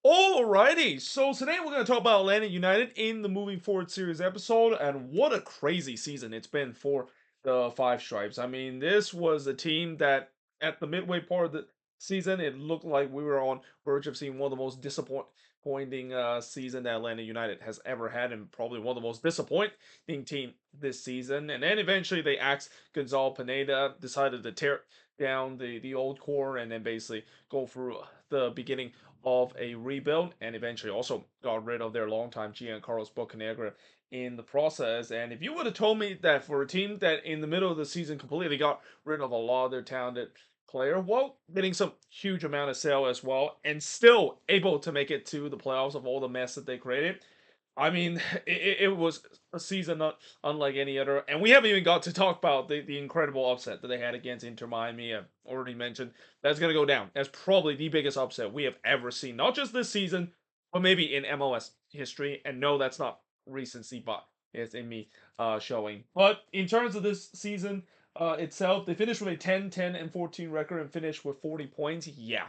Alrighty, so today we're going to talk about Atlanta United in the Moving Forward series episode, and what a crazy season it's been for the Five Stripes. I mean, this was a team that at the midway part of the season, it looked like we were on verge of seeing one of the most disappointing season that Atlanta United has ever had, and probably one of the most disappointing team this season. And then eventually they axed Gonzalo Pineda, decided to tear down the old core, and then basically go through the beginning of a rebuild, and eventually also got rid of their longtime GM Carlos Bocanegra in the process. And if you would have told me that for a team that in the middle of the season completely got rid of a lot of their talented player, well, getting some huge amount of sale as well, and still able to make it to the playoffs of all the mess that they created, I mean, it was a season not unlike any other, and we haven't even got to talk about the incredible upset that they had against Inter Miami. I've already mentioned that's going to go down as probably the biggest upset we have ever seen, not just this season, but maybe in MLS history. And no, that's not recency, but it's in me showing. But in terms of this season itself, they finished with a 10-10-14 record and finished with 40 points. Yeah,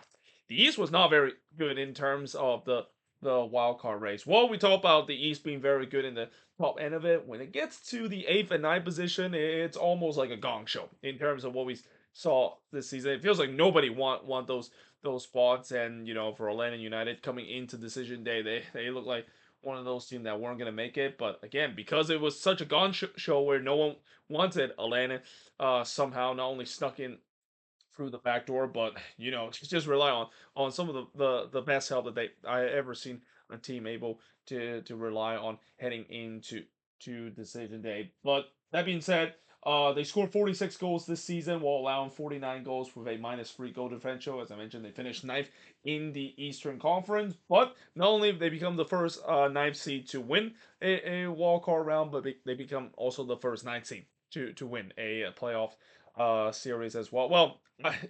the East was not very good in terms of the wild card race. Well, we talk about the East being very good in the top end of it. When it gets to the eighth and ninth position, it's almost like a gong show in terms of what we saw this season. It feels like nobody want those spots, and for Atlanta United coming into decision day, they look like one of those teams that weren't gonna make it. But again, because it was such a gong show where no one wanted Atlanta, somehow not only snuck in through the back door, but just rely on some of the best help that I ever seen a team able to rely on heading into decision day. But that being said, they scored 46 goals this season while allowing 49 goals with a -3 goal differential. As I mentioned, they finished ninth in the Eastern Conference. But not only have they become the first ninth seed to win a wild card round, but they become also the first ninth seed to win a playoff series as well. Well,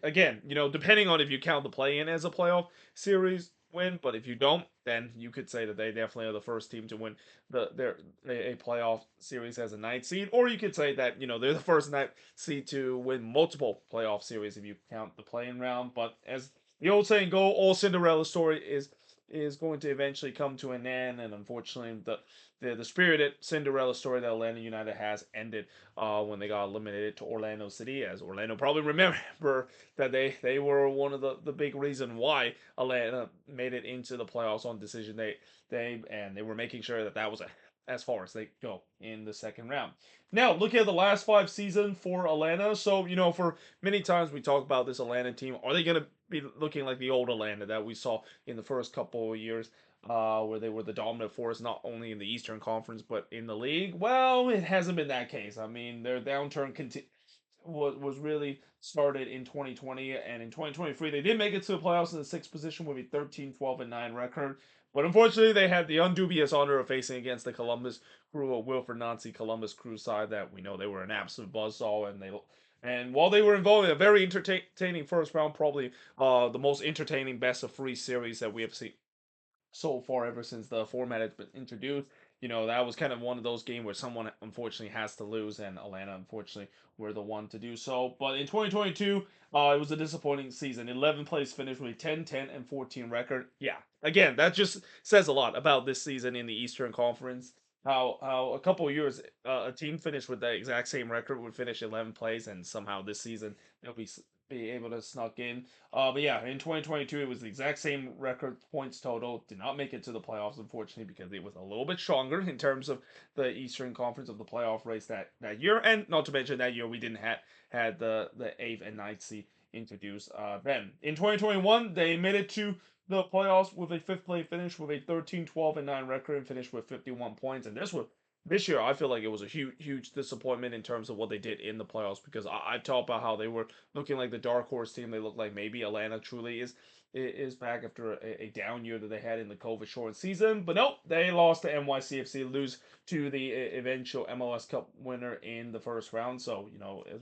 again, depending on if you count the play-in as a playoff series win, but if you don't, then you could say that they definitely are the first team to win a playoff series as a ninth seed, or you could say that they're the first ninth seed to win multiple playoff series if you count the play-in round. But as the old saying go, all Cinderella story is going to eventually come to an end, and unfortunately, the spirited Cinderella story that Atlanta United has ended when they got eliminated to Orlando City. As Orlando probably remember that they were one of the big reason why Atlanta made it into the playoffs on decision day. They were making sure that was as far as they go in the second round. Now, looking at the last five seasons for Atlanta, so for many times we talk about this Atlanta team. Are they going to be looking like the old Atlanta that we saw in the first couple of years? Where they were the dominant force not only in the Eastern Conference but in the league. Well, it hasn't been that case. I mean, their downturn was really started in 2020, and in 2023 they did make it to the playoffs in the sixth position with a 13-12-9 record. But unfortunately, they had the undubious honor of facing against the Columbus Crew, Wilfred Nancy Columbus Crew side that we know they were an absolute buzzsaw, and while they were involved in a very entertaining first round, probably the most entertaining best of three series that we have seen so far ever since the format has been introduced. That was kind of one of those games where someone unfortunately has to lose, and Atlanta unfortunately were the one to do so. But in 2022, it was a disappointing season. 11 plays finished with a 10-10-14 record. Yeah, again, that just says a lot about this season in the Eastern Conference. How a couple of years a team finished with the exact same record would finish 11 plays, and somehow this season they'll be able to snuck in. But yeah, in 2022, it was the exact same record points total. Did not make it to the playoffs, unfortunately, because it was a little bit stronger in terms of the Eastern Conference of the playoff race that year. And not to mention that year we didn't had the eighth and ninth seed introduced. Then in 2021, they made it to the playoffs with a fifth place finish with a 13-12-9 record and finished with 51 points. And this year, I feel like it was a huge disappointment in terms of what they did in the playoffs, because I talked about how they were looking like the dark horse team. They look like maybe Atlanta truly is back after a down year that they had in the COVID short season. But nope, they lost to NYCFC, lose to the eventual MLS Cup winner in the first round. So as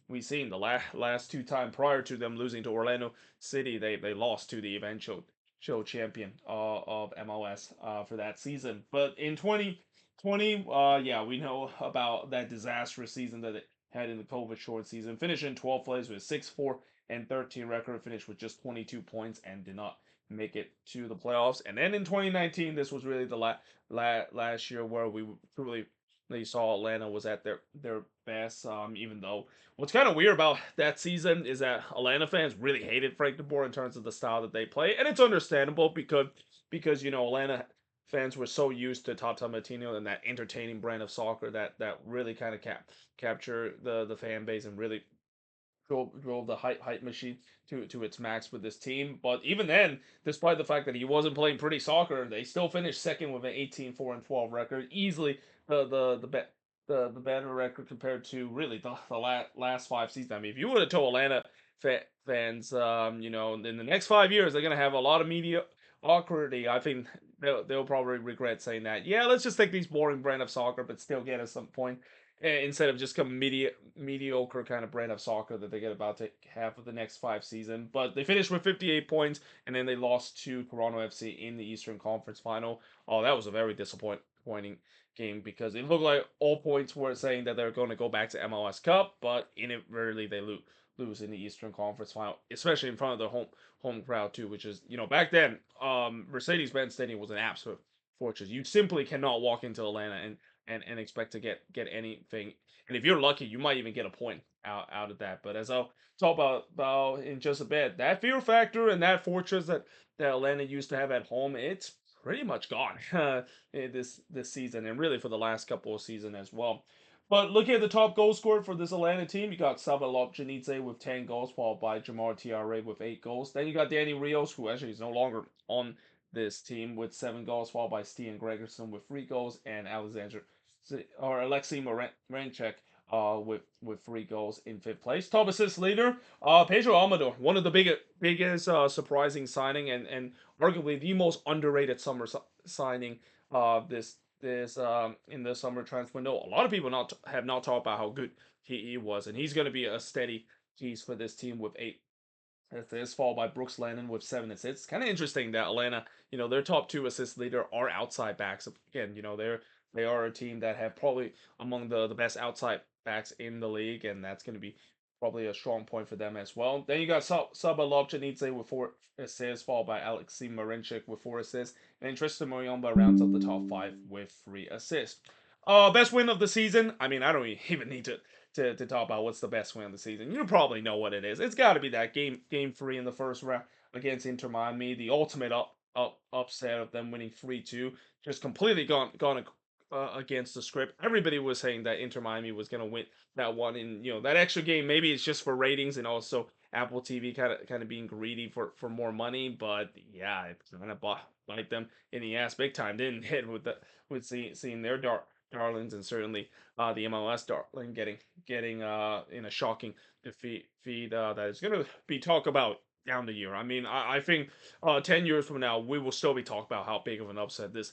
we've seen the last two time prior to them losing to Orlando City, they lost to the eventual show champion of MLS for that season. But in 2020, yeah, we know about that disastrous season that it had in the COVID short season, finishing 12th place with 6-4 and 13 record, finished with just 22 points and did not make it to the playoffs. And then in 2019, this was really the last year where we truly they saw Atlanta was at their best. Even though what's kind of weird about that season is that Atlanta fans really hated Frank DeBoer in terms of the style that they play, and it's understandable because Atlanta fans were so used to Tata Martino and that entertaining brand of soccer that really kind of capture the fan base and really drove the hype machine to its max with this team. But even then, despite the fact that he wasn't playing pretty soccer, they still finished second with an 18-4-12 record, easily the better record compared to really the last 5 seasons. I mean, if you would have told Atlanta fans, in the next 5 years they're gonna have a lot of mediocrity, I think they'll probably regret saying that. Yeah, let's just take these boring brand of soccer, but still get us some point instead of just some mediocre kind of brand of soccer that they get about to have for the next 5 seasons. But they finished with 58 points, and then they lost to Toronto FC in the Eastern Conference Final. Oh, that was a very disappointing game because it looked like all points were saying that they're going to go back to MLS Cup, but inadvertently they lose in the Eastern Conference Final, especially in front of the home crowd too, which is back then Mercedes-Benz Stadium was an absolute fortress. You simply cannot walk into Atlanta and expect to get anything. And if you're lucky, you might even get a point out of that. But as I'll talk about in just a bit, that fear factor and that fortress that Atlanta used to have at home, it's pretty much gone this season, and really for the last couple of seasons as well. But looking at the top goal scorer for this Atlanta team, you got Saba Lobjanidze with 10 goals, followed by Jamar Tiare with 8 goals. Then you got Danny Rios, who actually is no longer on this team, with 7 goals, followed by Steven Gregerson with 3 goals, and Alexei Morenchek with 3 goals in fifth place. Top assist leader, Pedro Almodovar, one of the biggest surprising signing and arguably the most underrated summer signing this in the summer transfer window. A lot of people have not talked about how good he was, and he's going to be a steady piece for this team with 8 assists, followed by Brooks Lennon with 7 assists. Kind of interesting that Atlanta, their top 2 assist leader are outside backs. Again, they are a team that have probably among the best outside backs in the league, and that's going to be probably a strong point for them as well. Then you got Saba Lobjanidze with 4 assists, followed by Alexei Marinchik with 4 assists, and then Tristan Moriomba rounds up the top 5 with 3 assists. Best win of the season. I mean, I don't even need to talk about what's the best win of the season. You probably know what it is. It's got to be that game 3 in the first round against Inter Miami, the ultimate upset of them winning 3-2, just completely gone against the script. Everybody was saying that Inter Miami was going to win that one, and that extra game. Maybe it's just for ratings and also Apple TV kind of being greedy for more money. But yeah, it kind of bite them in the ass big time, didn't hit with seeing their darlings, and certainly the MLS darling getting in a shocking defeat that is going to be talked about down the year. I mean, I think 10 years from now we will still be talking about how big of an upset this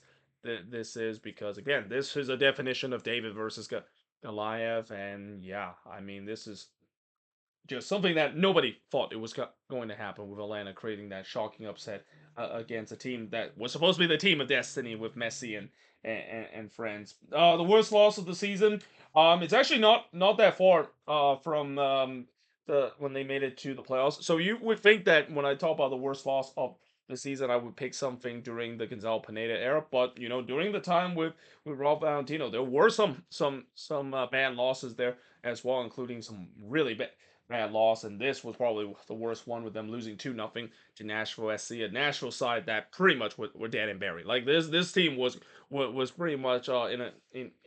is, because again, this is a definition of David versus Goliath, and yeah, I mean, this is just something that nobody thought it was going to happen, with Atlanta creating that shocking upset against a team that was supposed to be the team of destiny with Messi and friends. The worst loss of the season. It's actually not that far from the when they made it to the playoffs. So you would think that when I talk about the worst loss of the season, I would pick something during the Gonzalo Pineda era. But during the time with Ralph Valentino, there were some bad losses there as well, including some really bad loss, and this was probably the worst one, with them losing 2-0 to Nashville SC, a Nashville side that pretty much were dead and buried. Like this team was pretty much in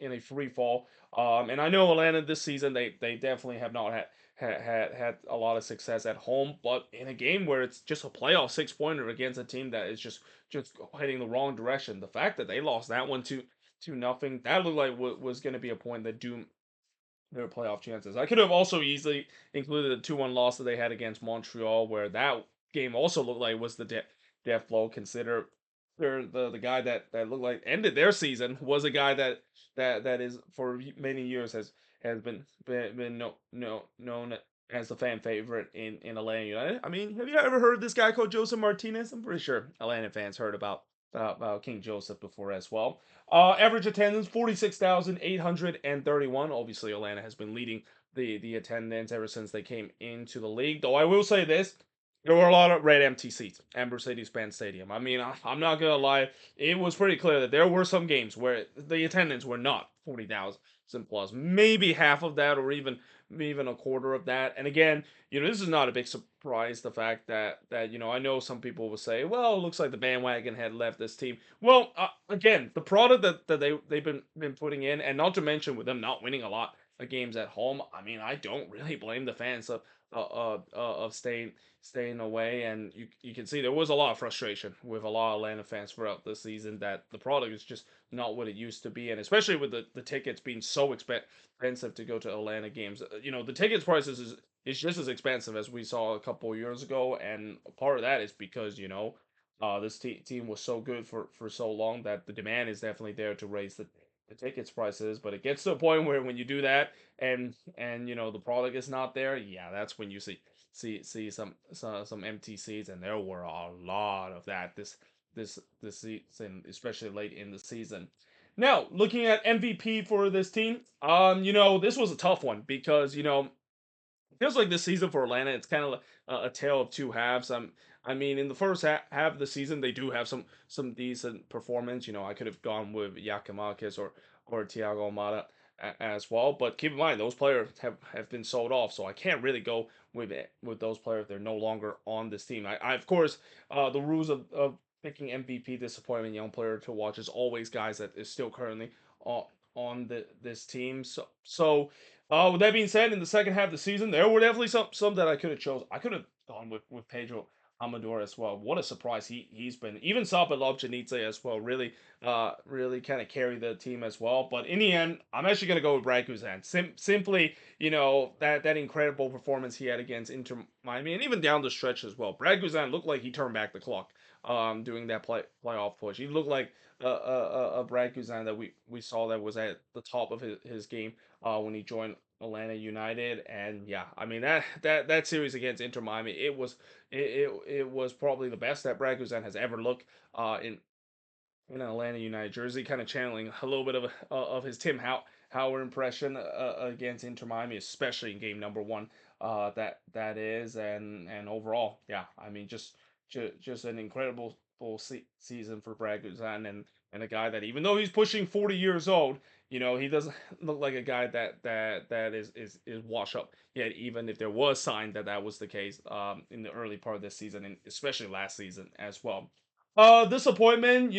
a free fall. And I know Atlanta this season, they definitely have not had a lot of success at home, but in a game where it's just a playoff 6-pointer against a team that is just heading the wrong direction, the fact that they lost that one to nothing, that looked like was going to be a point that doomed their playoff chances. I could have also easily included the 2-1 loss that they had against Montreal, where that game also looked like it was the death blow. Consider the guy that looked like ended their season was a guy that is for many years has been known as the fan favorite in Atlanta United. I mean, have you ever heard this guy called Joseph Martinez? I'm pretty sure Atlanta fans heard about King Joseph before as well. Average attendance 46,831. Obviously, Atlanta has been leading the attendance ever since they came into the league. Though I will say this, There were a lot of red empty seats at Mercedes-Benz Stadium. I mean, I'm not gonna lie, it was pretty clear that there were some games where the attendance were not 40,000 plus, maybe half of that, or even a quarter of that. And again, this is not a big surprise. The fact that I know some people will say, well, it looks like the bandwagon had left this team. Well, again, the product that they've been putting in, and not to mention with them not winning a lot of games at home. I mean, I don't really blame the fans of staying away, and you can see there was a lot of frustration with a lot of Atlanta fans throughout the season that the product is just not what it used to be, and especially with the tickets being so expensive to go to Atlanta games. The tickets prices is just as expensive as we saw a couple of years ago, and part of that is because this team was so good for so long that the demand is definitely there to raise the tickets prices. But it gets to a point where when you do that and the product is not there, yeah, that's when you see some empty seats, and there were a lot of that this season, especially late in the season. Now, looking at MVP for this team, this was a tough one because it feels like this season for Atlanta, it's kind of a tale of two halves. I mean, in the first half of the season, they do have some decent performance. I could have gone with Yakimakis or Thiago Mata as well, but keep in mind those players have been sold off, so I can't really go with those players. They're no longer on this team. I of course, the rules of picking MVP disappointment young player to watch is always guys that is still currently on this team. With that being said, in the second half of the season, there were definitely some that I could have chose. I could have gone with Pedro Amador as well. What a surprise he's been. Even Saba Lobjanidze as well. Really kind of carried the team as well. But in the end, I'm actually gonna go with Brad Guzan. Simply, that incredible performance he had against Inter Miami, and even down the stretch as well. Brad Guzan looked like he turned back the clock. Doing that playoff push, he looked like a Brad Guzan that we saw that was at the top of his game when he joined Atlanta United. And yeah, I mean that series against Inter Miami, it was probably the best that Brad Guzan has ever looked in an Atlanta United jersey, kind of channeling a little bit of his Howard impression against Inter Miami, especially in game number one. That is, and overall, yeah, I mean just an incredible full season for Brad Guzan, and a guy that even though he's pushing 40 years old, he doesn't look like a guy that is wash up yet, even if there was sign that was the case in the early part of this season, and especially last season as well. Disappointment.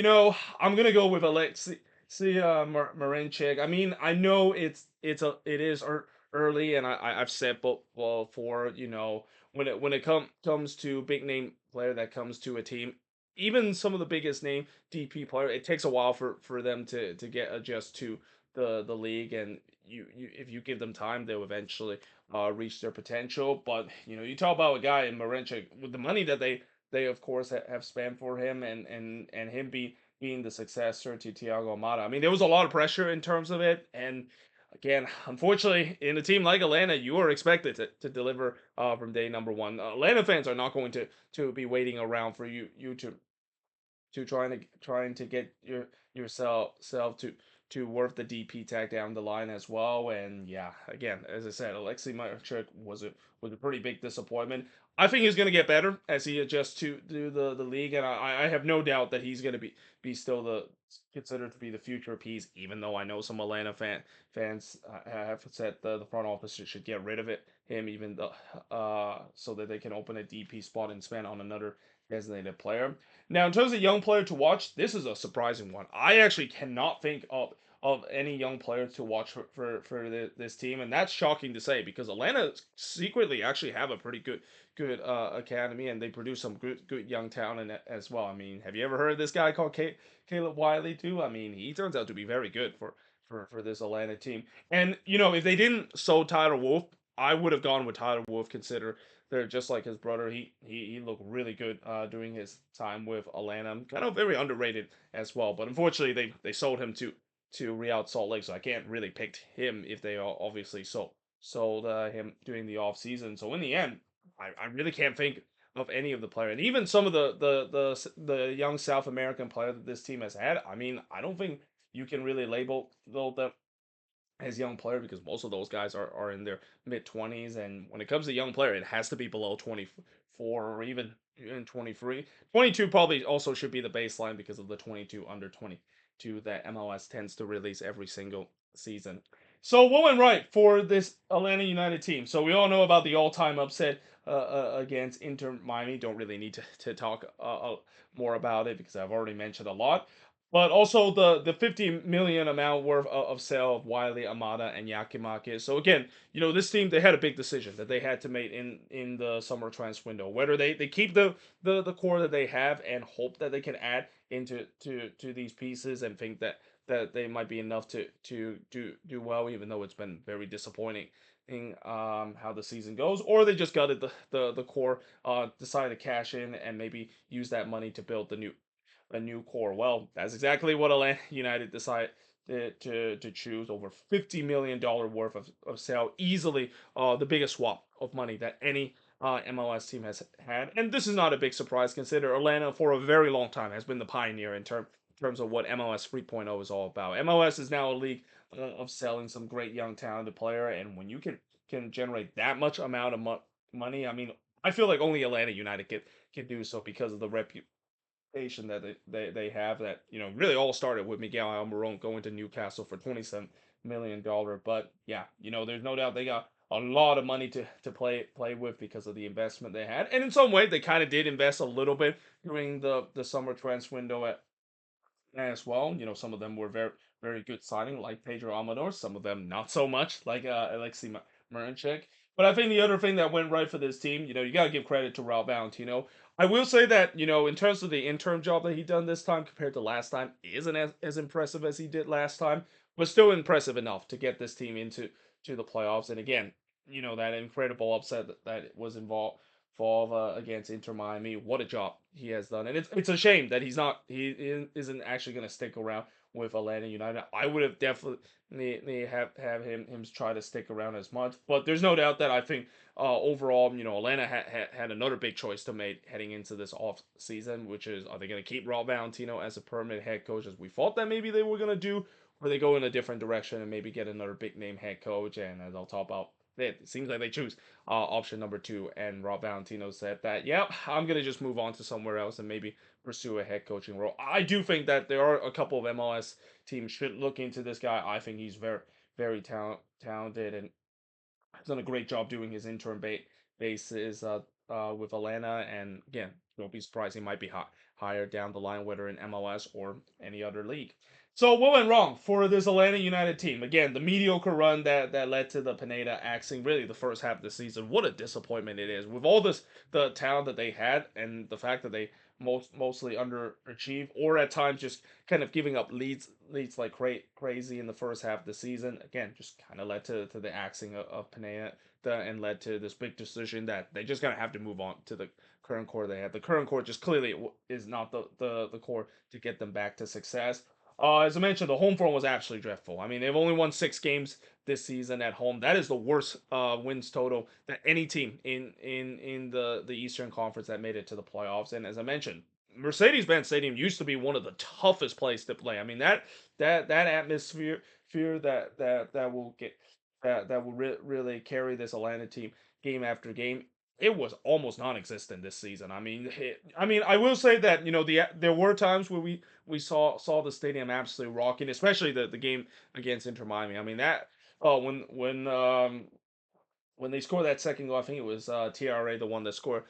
I'm gonna go with Alexi Marinchik. I mean, I know it is early, and I've said before, when it comes to big name player that comes to a team, even some of the biggest name DP player, it takes a while for them to get adjust to the league, and if you give them time, they'll eventually reach their potential. But you talk about a guy in Marinchik with the money that they of course have spent for him, and him being the successor to Thiago Mata. I mean, there was a lot of pressure in terms of it, and again, unfortunately, in a team like Atlanta, you are expected to deliver from day number one. Atlanta fans are not going to be waiting around for you to trying to get yourself to worth the DP tag down the line as well. And yeah, again, as I said, Alexei Marchuk was a pretty big disappointment. I think he's going to get better as he adjusts to the league, and I have no doubt that he's going to be still the considered to be the future piece. Even though I know some Atlanta fans have said the front office should get rid of him, even though so that they can open a DP spot and spend on another designated player. Now, in terms of young player to watch, this is a surprising one. I actually cannot think of any young player to watch for this team, and that's shocking to say because Atlanta secretly actually have a pretty good academy, and they produce some good young talent as well. I mean, have you ever heard of this guy called Caleb Wiley too? I mean, he turns out to be very good for this Atlanta team. And if they didn't sold Tyler Wolf, I would have gone with Tyler Wolf. Consider they're just like his brother. He looked really good during his time with Atlanta. Kind of very underrated as well. But unfortunately, they sold him to Real Salt Lake, so I can't really pick him if they obviously sold him during the off season. So in the end, I really can't think of any of the players, and even some of the young South American player that this team has had. I mean, I don't think you can really label them as young player because most of those guys are in their mid 20s, and when it comes to young player it has to be below 24 or even 23. 22 probably also should be the baseline because of the 22 under 22 that MLS tends to release every single season. So what went right for this Atlanta United team? So we all know about the all-time upset against Inter Miami. Don't really need to talk more about it because I've already mentioned a lot. But also the 50 million amount worth of sale of Wiley, Amada, and Yakimaki. So again, this team they had a big decision that they had to make in the summer transfer window. Whether they keep the core that they have and hope that they can add into to these pieces and think that they might be enough to do well, even though it's been very disappointing in how the season goes, or they just got it the core, decide to cash in and maybe use that money to build a new core. Well, that's exactly what Atlanta United decided to choose. Over $50 million worth of sale, easily the biggest swap of money that any MLS team has had. And this is not a big surprise, consider Atlanta for a very long time has been the pioneer in terms of what MLS 3.0 is all about. MLS is now a league of selling some great young talented player, and when you can generate that much amount of money, I mean, I feel like only Atlanta United can do so because of the that they have that really all started with Miguel Almiron going to Newcastle for $27 million. But yeah, there's no doubt they got a lot of money to play with because of the investment they had, and in some way they kind of did invest a little bit during the summer transfer window as well. Some of them were very good signing, like Pedro Almador. Some of them not so much, like Alexei Marinchek. But I think the other thing that went right for this team, you gotta give credit to Raul Valentino. I will say that in terms of the interim job that he done this time compared to last time, isn't as impressive as he did last time, but still impressive enough to get this team into the playoffs. And again, that incredible upset that was involved against Inter Miami. What a job he has done, and it's a shame that he isn't actually going to stick around with Atlanta United. I would have definitely have him try to stick around as much, but there's no doubt that I think overall, Atlanta had another big choice to make heading into this off season, which is are they going to keep Raul Valentino as a permanent head coach as we thought that maybe they were going to do, or they go in a different direction and maybe get another big name head coach, and as I'll talk about. It seems like they choose option number two, and Rob Valentino said that, yep, I'm gonna just move on to somewhere else and maybe pursue a head coaching role. I do think that there are a couple of MLS teams should look into this guy. I think he's very talented and has done a great job doing his interim bases with Atlanta. And again, don't be surprised he might be higher down the line, whether in MLS or any other league. So what went wrong for this Atlanta United team? Again, the mediocre run that led to the Pineda axing really the first half of the season. What a disappointment it is with all the talent that they had and the fact that they mostly underachieved or at times just kind of giving up leads like crazy in the first half of the season. Again, just kind of led to the axing of Pineda and led to this big decision that they just gonna have to move on to the current core they have. The current core just clearly is not the core to get them back to success. As I mentioned, the home form was absolutely dreadful. I mean, they've only won 6 games this season at home. That is the worst wins total that any team in the Eastern Conference that made it to the playoffs. And as I mentioned, Mercedes-Benz Stadium used to be one of the toughest places to play. I mean that atmosphere fear that will get that will really carry this Atlanta team game after game. It was almost non-existent this season. I will say that there were times where we saw the stadium absolutely rocking, especially the game against Inter Miami. I mean that when they scored that second goal, I think it was TRA the one that scored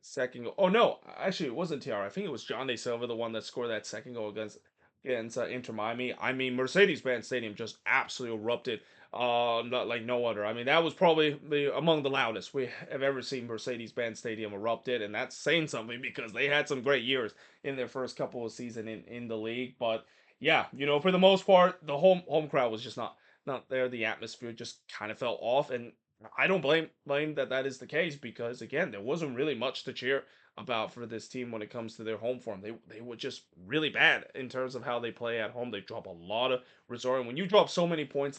second goal. Oh no, actually it wasn't TRA. I think it was John De Silva the one that scored that second goal against Inter Miami. I mean, Mercedes-Benz Stadium just absolutely erupted, not like no other. I mean, that was probably among the loudest we have ever seen Mercedes-Benz Stadium erupted, and that's saying something because they had some great years in their first couple of seasons in the league. But yeah, for the most part, the home crowd was just not there. The atmosphere just kind of fell off, and I don't blame that is the case because again, there wasn't really much to cheer about for this team when it comes to their home form. They were just really bad in terms of how they play at home. They drop a lot of resort, and when you drop so many points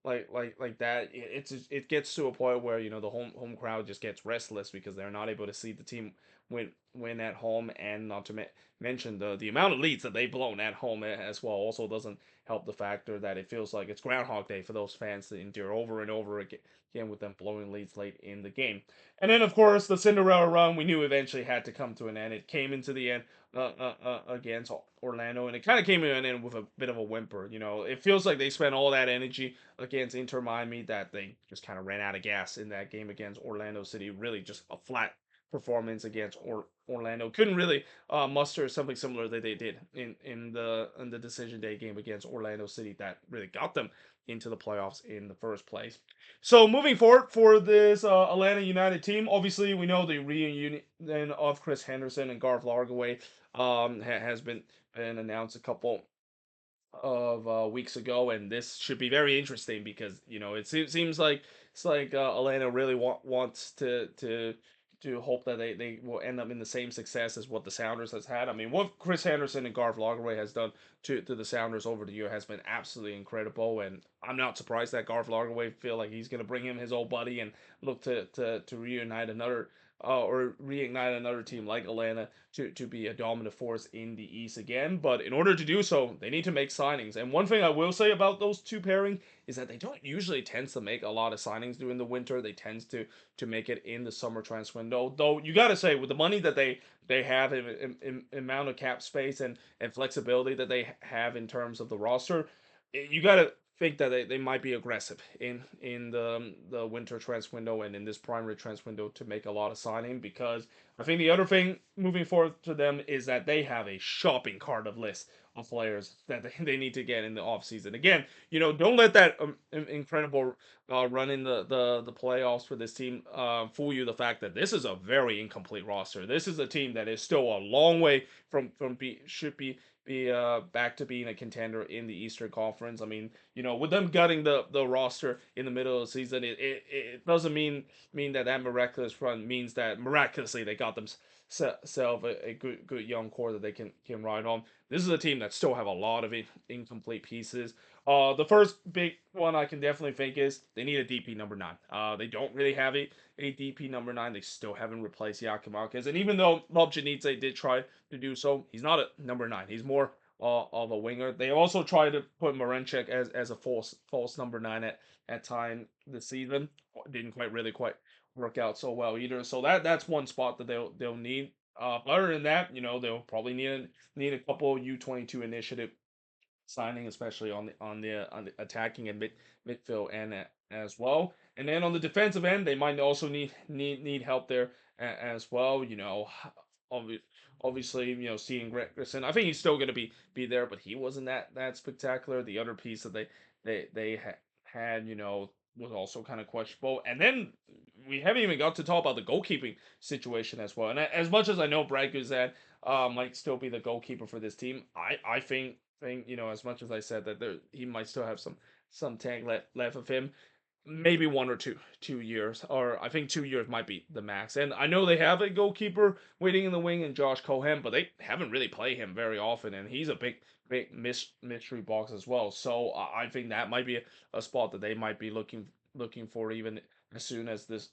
like that, it gets to a point where the home crowd just gets restless because they're not able to see the team win at home, and not to mention the amount of leads that they've blown at home as well also doesn't help the factor that it feels like it's Groundhog Day for those fans to endure over and over again with them blowing leads late in the game. And then, of course, the Cinderella run we knew eventually had to come to an end. It came into the end against Orlando, and it kind of came to an end with a bit of a whimper. It feels like they spent all that energy against Inter Miami that they just kind of ran out of gas in that game against Orlando City. Really, just a flat performance against Orlando. Couldn't really muster something similar that they did in the decision day game against Orlando City that really got them into the playoffs in the first place. So moving forward for this Atlanta United team, obviously we know the reunion of Chris Henderson and Garth Largaway has been announced a couple of weeks ago, and this should be very interesting because it seems like it's like Atlanta really wants to hope that they will end up in the same success as what the Sounders has had. I mean, what Chris Henderson and Garth Lagerwey has done to the Sounders over the year has been absolutely incredible, and I'm not surprised that Garth Lagerwey feel like he's going to bring him his old buddy and look to reunite another or reignite another team like Atlanta to be a dominant force in the East again. But in order to do so, they need to make signings. And one thing I will say about those two pairing is that they don't usually tend to make a lot of signings during the winter. They tend to make it in the summer transfer window. Though you got to say, with the money that they have in amount of cap space and flexibility that they have in terms of the roster, you got to think that they might be aggressive in the winter transfer window and in this primary transfer window to make a lot of signing, because I think the other thing moving forward to them is that they have a shopping cart of list of players that they need to get in the offseason. Again, don't let that incredible run in the playoffs for this team fool you. The fact that this is a very incomplete roster. This is a team that is still a long way from should be back to being a contender in the Eastern Conference. I mean, with them gutting the roster in the middle of the season, it doesn't mean that miraculous run means that miraculously they got themselves a good young core that they can ride on. This is a team that still have a lot of incomplete pieces. The first big one I can definitely think is they need a DP number 9. They don't really have a DP number 9. They still haven't replaced Yakin Marquez, and even though Lobjanidze did try to do so, he's not a number 9. He's more of a winger. They also tried to put Marenchek as a false number 9 at time this season. Didn't quite work out so well either. So that's one spot that they'll need. Other than that, they'll probably need a couple U22 initiative signing, especially on the attacking and midfield end as well. And then on the defensive end, they might also need help there as well. Obvi- obviously, seeing Gregerson, I think he's still going to be there, but he wasn't that spectacular. The other piece that had, was also kind of questionable. And then we haven't even got to talk about the goalkeeping situation as well. And as much as I know Brad Guzan might still be the goalkeeper for this team, I think as much as I said that he might still have some tank left of him, maybe 1 or 2 years, or I think 2 years might be the max. And I know they have a goalkeeper waiting in the wing in Josh Cohen, but they haven't really played him very often, and he's a big mystery box as well. So I think that might be a spot that they might be looking for even as soon as this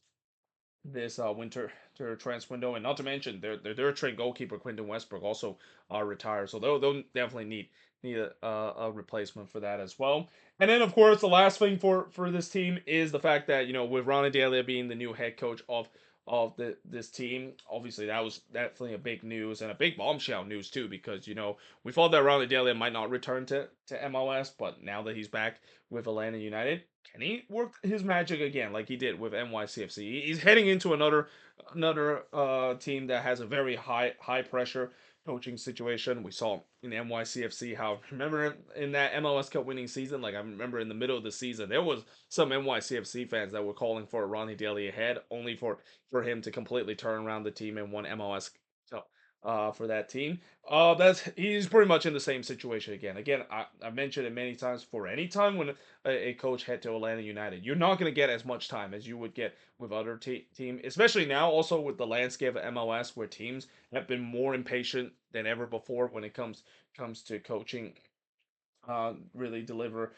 winter transfer window. And not to mention their trained goalkeeper Quinton Westbrook also retired, so they'll definitely need a replacement for that as well. And then, of course, the last thing for this team is the fact that with Ronnie Daly being the new head coach of this team, obviously that was definitely a big news and a big bombshell news too, because we thought that Ronnie Daly might not return to MLS, but now that he's back with Atlanta United, can he work his magic again like he did with NYCFC? He's heading into another team that has a very high pressure coaching situation. We saw in NYCFC how, remember in that MLS Cup winning season, like I remember in the middle of the season, there was some NYCFC fans that were calling for Ronnie Daly ahead, only for him to completely turn around the team and won MLS Cup for that team. He's pretty much in the same situation again. Again, I mentioned it many times. For any time when a coach head to Atlanta United, you're not going to get as much time as you would get with other team, especially now. Also with the landscape of MLS, where teams have been more impatient than ever before when it comes to coaching really deliver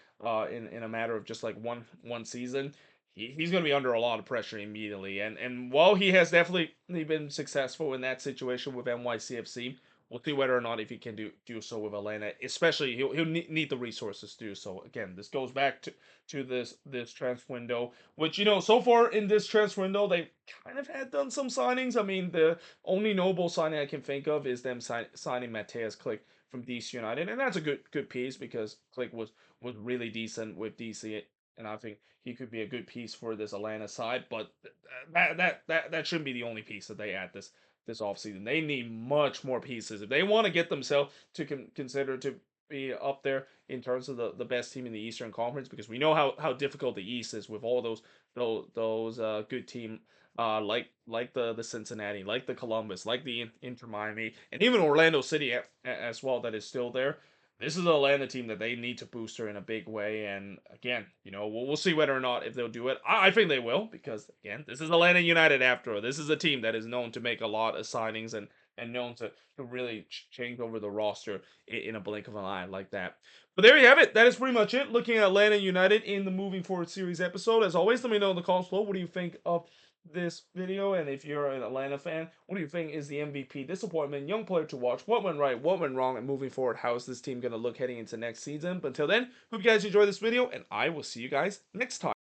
in a matter of just like one season, he's going to be under a lot of pressure immediately. And while he has definitely been successful in that situation with NYCFC, we'll see whether or not if he can do so with Atlanta. Especially he'll need the resources to do so. Again, this goes back to this transfer window, which so far in this transfer window they kind of had done some signings. I mean, the only notable signing I can think of is them signing Mateus Click from DC United, and that's a good piece because Click was really decent with DC, and I think he could be a good piece for this Atlanta side. But that shouldn't be the only piece that they add this offseason. They need much more pieces if they want to get themselves to consider to be up there in terms of the best team in the Eastern Conference, because we know how difficult the East is with all those good team like the Cincinnati, like the Columbus, like the Inter Miami, and even Orlando City as well that is still there. This is an Atlanta team that they need to booster in a big way, and again, we'll see whether or not if they'll do it. I think they will, because again, this is Atlanta United after all. This is a team that is known to make a lot of signings and known to really change over the roster in a blink of an eye like that. But there you have it. That is pretty much it. Looking at Atlanta United in the Moving Forward series episode. As always, let me know in the comments below what do you think of this video, and if you're an Atlanta fan, what do you think is the MVP, disappointment, young player to watch, what went right, what went wrong, and moving forward, how is this team going to look heading into next season? But until then, hope you guys enjoyed this video, and I will see you guys next time.